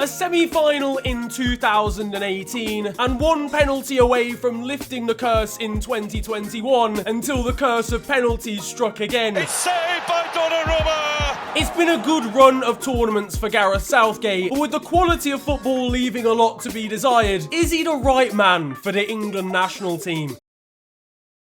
a semi-final in 2018, and one penalty away from lifting the curse in 2021 until the curse of penalties struck again. It's saved by Donnarumma! It's been a good run of tournaments for Gareth Southgate, but with the quality of football leaving a lot to be desired, is he the right man for the England national team?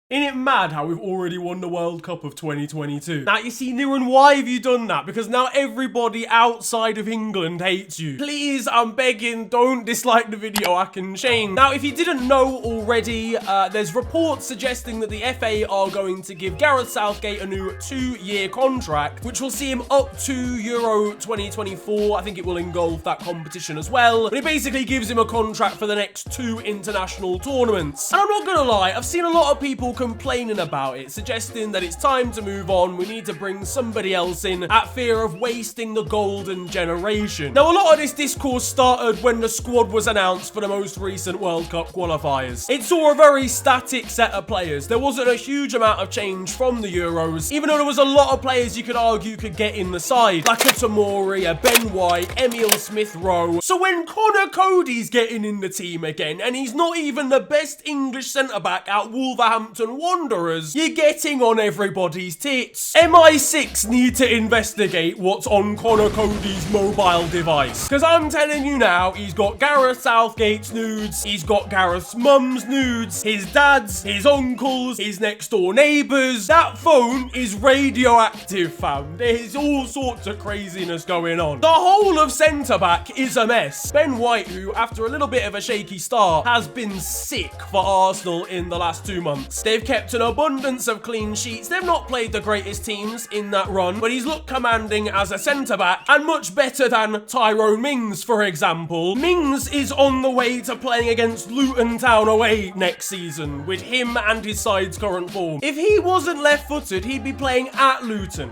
Isn't it mad how we've already won the World Cup of 2022? Now, you see, Niran, why have you done that? Because now everybody outside of England hates you. Please, I'm begging, don't dislike the video, I can change. Now, if you didn't know already, there's reports suggesting that the FA are going to give Gareth Southgate a new 2-year contract, which will see him up to Euro 2024. I think it will engulf that competition as well. But it basically gives him a contract for the next 2 international tournaments. And I'm not gonna lie, I've seen a lot of people complaining about it, suggesting that it's time to move on, we need to bring somebody else in at fear of wasting the golden generation. Now, a lot of this discourse started when the squad was announced for the most recent World Cup qualifiers. It saw a very static set of players. There wasn't a huge amount of change from the Euros, even though there was a lot of players you could argue could get in the side, like a Tomori, a Ben White, Emile Smith-Rowe. So when Connor Cody's getting in the team again, and he's not even the best English centre-back at Wolverhampton Wanderers, you're getting on everybody's tits. MI6 need to investigate what's on Connor Cody's mobile device. Because I'm telling you now, he's got Gareth Southgate's nudes, he's got Gareth's mum's nudes, his dad's, his uncle's, his next door neighbours. That phone is radioactive, fam. There's all sorts of craziness going on. The whole of centre-back is a mess. Ben White, who after a little bit of a shaky start, has been sick for Arsenal in the last 2 months. They've kept an abundance of clean sheets. They've not played the greatest teams in that run, but he's looked commanding as a centre-back and much better than Tyrone Mings, for example. Mings is on the way to playing against Luton Town away next season, with him and his side's current form. If he wasn't left-footed, he'd be playing at Luton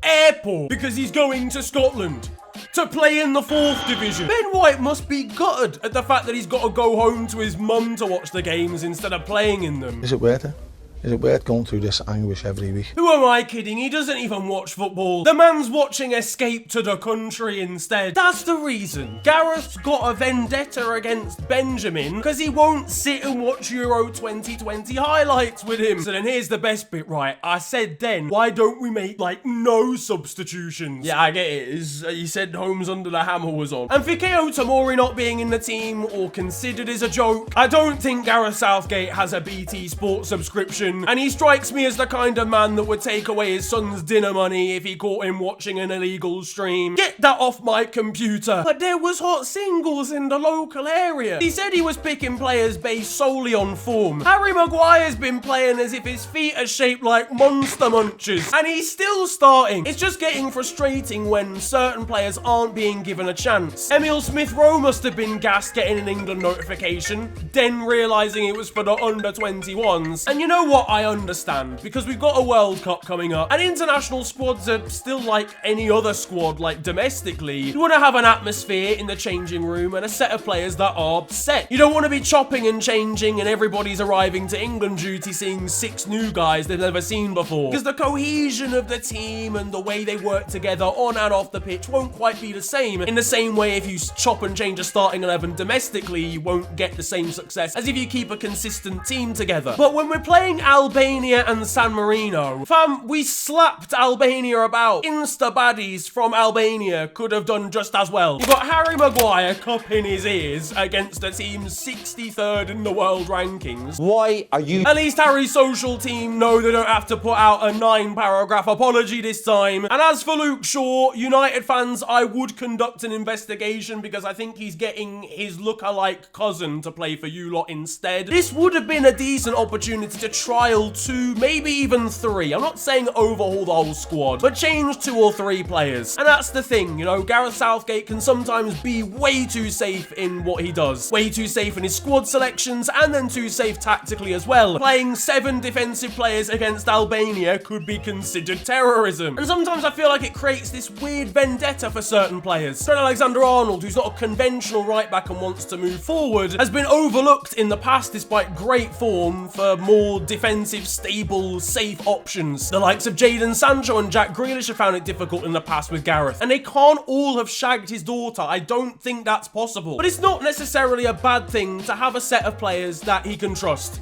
Airport because he's going to Scotland to play in the 4th division. Ben White must be gutted at the fact that he's got to go home to his mum to watch the games instead of playing in them. Is it worth it? Is it worth going through this anguish every week? Who am I kidding? He doesn't even watch football. The man's watching Escape to the Country instead. That's the reason. Gareth's got a vendetta against Benjamin because he won't sit and watch Euro 2020 highlights with him. So then here's the best bit, right? I said then, why don't we make, like, no substitutions? Yeah, I get it. He said Holmes under the hammer was on. And Fikayo Tomori not being in the team or considered is a joke. I don't think Gareth Southgate has a BT Sport subscription, and he strikes me as the kind of man that would take away his son's dinner money if he caught him watching an illegal stream. Get that off my computer. But there was hot singles in the local area. He said he was picking players based solely on form. Harry Maguire's been playing as if his feet are shaped like monster munchers, and he's still starting. It's just getting frustrating when certain players aren't being given a chance. Emile Smith-Rowe must have been gassed getting an England notification, then realising it was for the under-21s. And you know what? I understand, because we've got a World Cup coming up, and international squads are still like any other squad, like domestically. You want to have an atmosphere in the changing room and a set of players that are set. You don't want to be chopping and changing and everybody's arriving to England duty seeing 6 new guys they've never seen before. Because the cohesion of the team and the way they work together on and off the pitch won't quite be the same. In the same way, if you chop and change a starting 11 domestically, you won't get the same success as if you keep a consistent team together. But when we're playing Albania and San Marino, fam, we slapped Albania about. Insta baddies from Albania could have done just as well. You've got Harry Maguire cupping his ears against a team 63rd in the world rankings. Why are you... At least Harry's social team know they don't have to put out a 9-paragraph apology this time. And as for Luke Shaw, United fans, I would conduct an investigation because I think he's getting his look-alike cousin to play for you lot instead. This would have been a decent opportunity to trial 2, maybe even 3. I'm not saying overhaul the whole squad, but change 2 or 3 players. And that's the thing, you know, Gareth Southgate can sometimes be way too safe in what he does. Way too safe in his squad selections, and then too safe tactically as well. Playing 7 defensive players against Albania could be considered terrorism. And sometimes I feel like it creates this weird vendetta for certain players. Trent Alexander-Arnold, who's not a conventional right-back and wants to move forward, has been overlooked in the past despite great form for more defensive defensive, stable, safe options. The likes of Jadon Sancho and Jack Grealish have found it difficult in the past with Gareth, and they can't all have shagged his daughter. I don't think that's possible. But it's not necessarily a bad thing to have a set of players that he can trust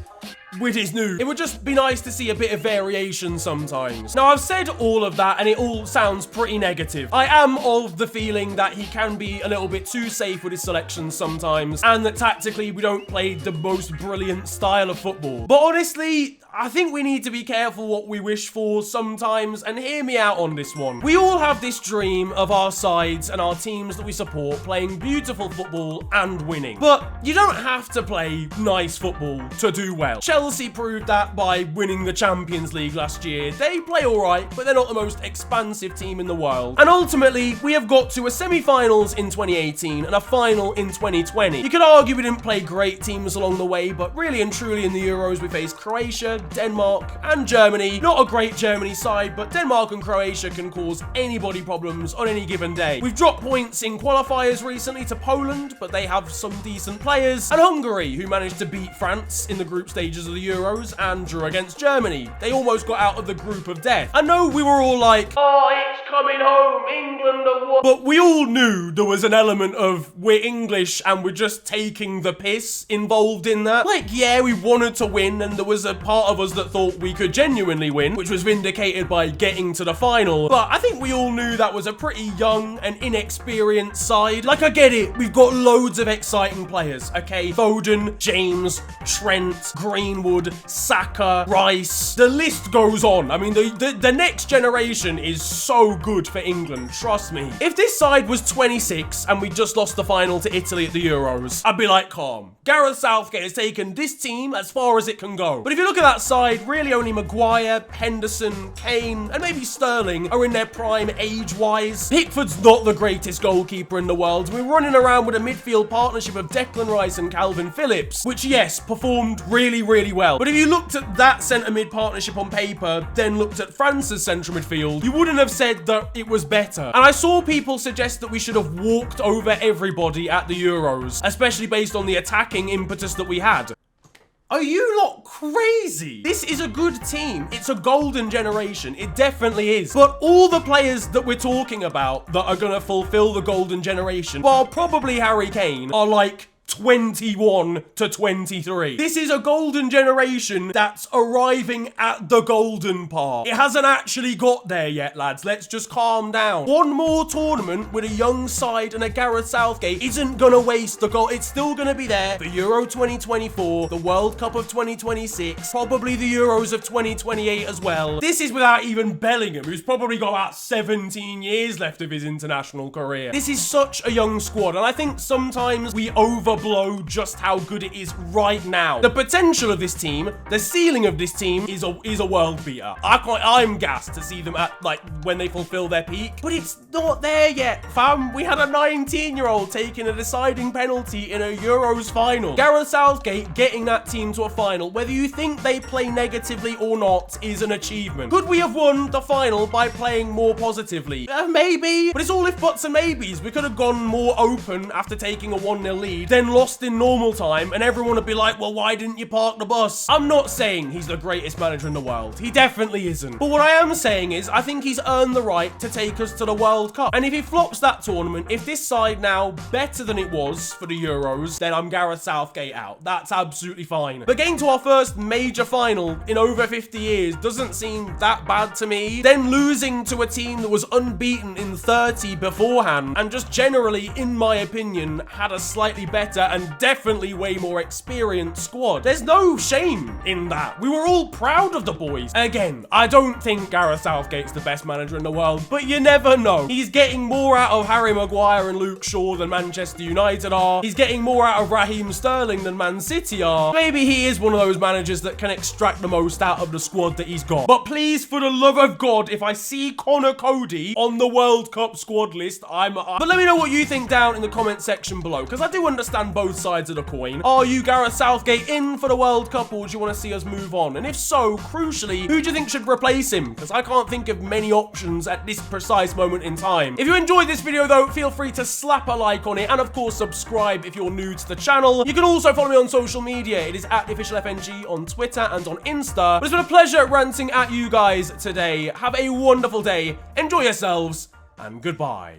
with his new. It would just be nice to see a bit of variation sometimes. Now, I've said all of that and it all sounds pretty negative. I am of the feeling that he can be a little bit too safe with his selections sometimes, and that tactically we don't play the most brilliant style of football. But honestly, I think we need to be careful what we wish for sometimes, and hear me out on this one. We all have this dream of our sides and our teams that we support playing beautiful football and winning. But you don't have to play nice football to do well. Chelsea proved that by winning the Champions League last year. They play alright, but they're not the most expansive team in the world. And ultimately, we have got to a semi-finals in 2018 and a final in 2020. You could argue we didn't play great teams along the way, but really and truly in the Euros, we faced Croatia, Denmark, and Germany. Not a great Germany side, but Denmark and Croatia can cause anybody problems on any given day. We've dropped points in qualifiers recently to Poland, but they have some decent players, and Hungary, who managed to beat France in the group stages of the Euros and drew against Germany. They almost got out of the group of death. I know we were all like, oh, it's coming home, England are what? But we all knew there was an element of we're English and we're just taking the piss involved in that. Like, yeah, we wanted to win, and there was a part of us that thought we could genuinely win, which was vindicated by getting to the final. But I think we all knew that was a pretty young and inexperienced side. Like, I get it, we've got loads of exciting players, okay? Foden, James, Trent, Greenwood, Saka, Rice. The list goes on. I mean, the next generation is so good for England, trust me. If this side was 26 and we just lost the final to Italy at the Euros, I'd be like, calm. Gareth Southgate has taken this team as far as it can go. But if you look at that side, really only Maguire, Henderson, Kane, and maybe Sterling are in their prime age-wise. Pickford's not the greatest goalkeeper in the world. We're running around with a midfield partnership of Declan Rice and Calvin Phillips, which, yes, performed really, really well. But if you looked at that centre-mid partnership on paper, then looked at France's central midfield, you wouldn't have said that it was better. And I saw people suggest that we should have walked over everybody at the Euros, especially based on the attacking impetus that we had. Are you not crazy? This is a good team. It's a golden generation. It definitely is. But all the players that we're talking about that are going to fulfill the golden generation, while probably Harry Kane, are like 21 to 23. This is a golden generation that's arriving at the golden part. It hasn't actually got there yet, lads. Let's just calm down. One more tournament with a young side and a Gareth Southgate isn't gonna waste the goal. It's still gonna be there for Euro 2024, the World Cup of 2026, probably the Euros of 2028 as well. This is without even Bellingham, who's probably got about 17 years left of his international career. This is such a young squad, and I think sometimes we overblow just how good it is right now. The potential of this team, the ceiling of this team is a world beater. I'm gassed to see them at, like, when they fulfill their peak, but it's not there yet, fam. We had a 19-year-old taking a deciding penalty in a Euros final. Gareth Southgate getting that team to a final, whether you think they play negatively or not, is an achievement. Could we have won the final by playing more positively? Maybe, but it's all if buts and maybes. We could have gone more open after taking a 1-0 lead, then lost in normal time, and everyone would be like, well, why didn't you park the bus? I'm not saying he's the greatest manager in the world. He definitely isn't. But what I am saying is, I think he's earned the right to take us to the World Cup. And if he flops that tournament, if this side now better than it was for the Euros, then I'm Gareth Southgate out. That's absolutely fine. But getting to our first major final in over 50 years doesn't seem that bad to me. Then losing to a team that was unbeaten in 30 beforehand, and just generally, in my opinion, had a slightly better and definitely way more experienced squad. There's no shame in that. We were all proud of the boys. Again, I don't think Gareth Southgate's the best manager in the world, but you never know. He's getting more out of Harry Maguire and Luke Shaw than Manchester United are. He's getting more out of Raheem Sterling than Man City are. Maybe he is one of those managers that can extract the most out of the squad that he's got. But please, for the love of God, if I see Connor Cody on the World Cup squad list, but let me know what you think down in the comment section below, because I do understand understand both sides of the coin. Are you, Gareth Southgate, in for the World Cup, or do you want to see us move on? And if so, crucially, who do you think should replace him? Because I can't think of many options at this precise moment in time. If you enjoyed this video though, feel free to slap a like on it, and of course subscribe if you're new to the channel. You can also follow me on social media. It is at @theofficialfng on Twitter and on Insta. But it's been a pleasure ranting at you guys today. Have a wonderful day, enjoy yourselves, and goodbye.